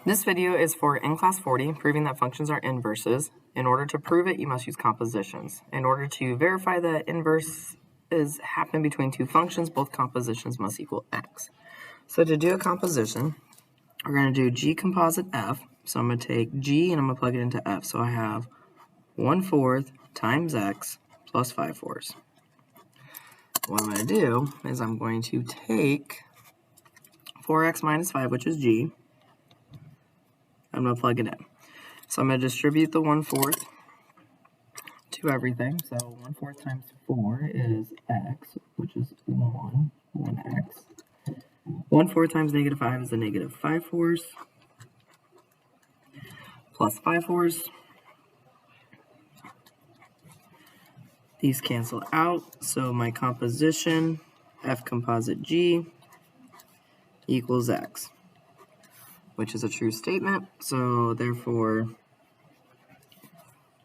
This video is for in-class 40, proving that functions are inverses. In order to prove it, you must use compositions. In order to verify that inverses happen between two functions, both compositions must equal x. So to do a composition, we're going to do g composite f. So I'm going to take g and I'm going to plug it into f. So I have 1/4 times x plus 5/4. What I'm going to do is I'm going to take 4x minus 5, which is g. I'm going to plug it in. So I'm going to distribute the 1/4 to everything. So 1/4 times 4 is x, which is 1x. 1/4 times -5 is a -5/4 plus 5/4. These cancel out, so my composition, f composite g, equals x, which is a true statement, so therefore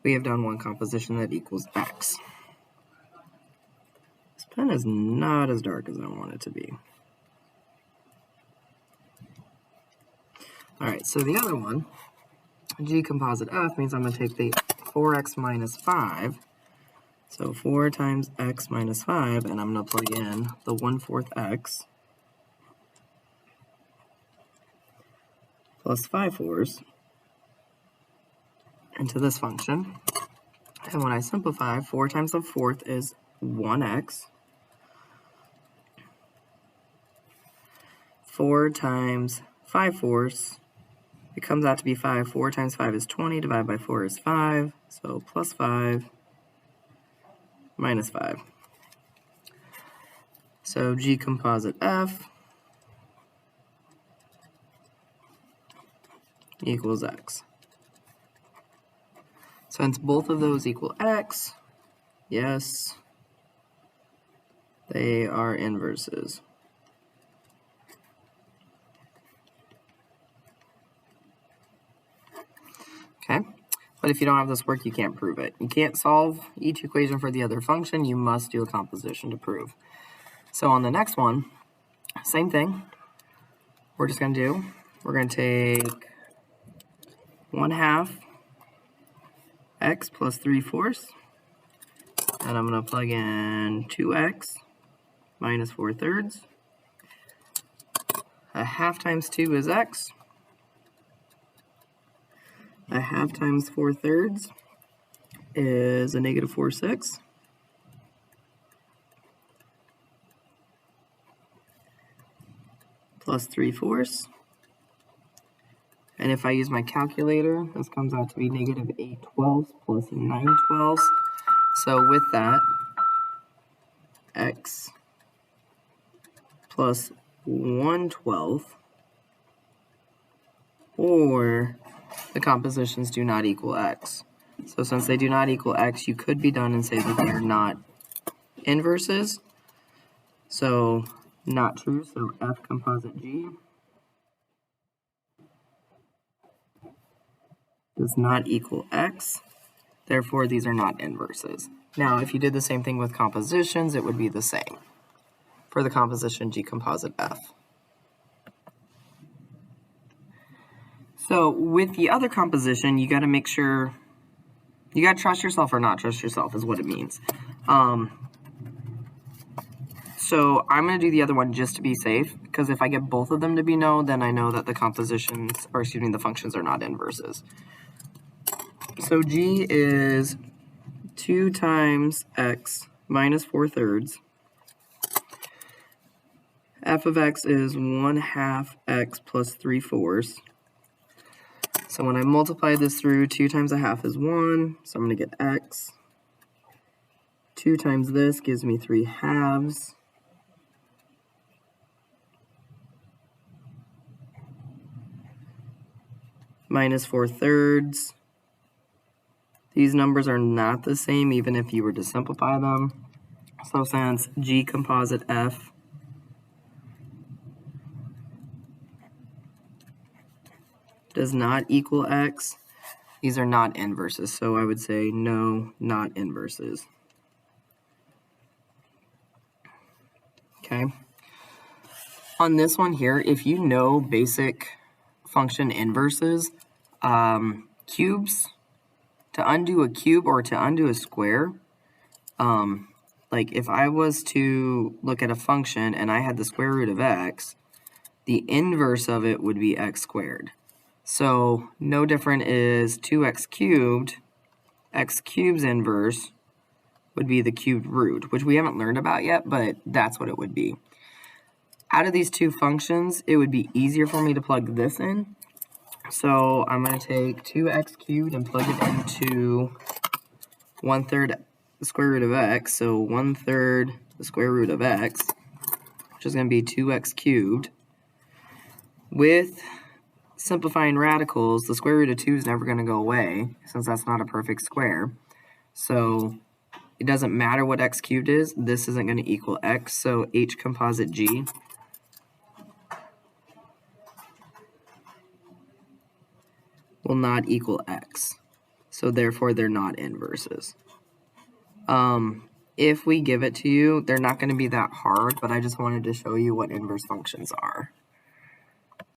we have done one composition that equals x. This pen is not as dark as I want it to be. Alright, so the other one, g composite f, means I'm going to take the 4x minus 5, so 4 times x minus 5, and I'm going to plug in the 1/4 x plus 5/4 into this function. And when I simplify, 4 times the 4th is 1x. 4 times 5/4, it comes out to be 5. 4 times 5 is 20, divided by 4 is 5, so plus 5 minus 5. So g composite f equals x. Since both of those equal x, yes, they are inverses. Okay, but if you don't have this work, you can't prove it. You can't solve each equation for the other function. You must do a composition to prove. So on the next one, same thing. We're just going to do, we're going to take 1/2 x plus 3/4, and I'm going to plug in 2x minus 4/3. 1/2 times 2 is x. 1/2 times 4/3 is a -4/6. Plus 3/4. And if I use my calculator, this comes out to be -8/12 plus 9/12. So with that, x plus 1/12, or the compositions do not equal x. So since they do not equal x, you could be done and say that they are not inverses. So not true, so f composite g does not equal x. Therefore, these are not inverses. Now, if you did the same thing with compositions, it would be the same. For the composition g composite f. So with the other composition, you got to make sure, you got to trust yourself or not trust yourself is what it means. So I'm going to do the other one just to be safe, because if I get both of them to be no, then I know that the compositions, or excuse me, the functions are not inverses. So g is 2 times x minus 4/3. F of x is 1/2 x plus 3/4. So when I multiply this through, 2 times 1/2 is 1, so I'm going to get x. 2 times this gives me 3/2. Minus 4/3. These numbers are not the same even if you were to simplify them. So since g composite f does not equal x, these are not inverses. So I would say no, not inverses. Okay. On this one here, if you know basic function inverses, cubes, to undo a cube or to undo a square, like if I was to look at a function and I had the square root of x, the inverse of it would be x squared. So no different is 2x cubed, x cube's inverse would be the cubed root, which we haven't learned about yet, but that's what it would be. Out of these two functions, it would be easier for me to plug this in. So I'm going to take 2x cubed and plug it into 1/3 the square root of x. So 1/3 the square root of x, which is going to be 2x cubed. With simplifying radicals, the square root of 2 is never going to go away since that's not a perfect square. So it doesn't matter what x cubed is. This isn't going to equal x. So h composite g will not equal x. So therefore, they're not inverses. If we give it to you, they're not going to be that hard, but I just wanted to show you what inverse functions are.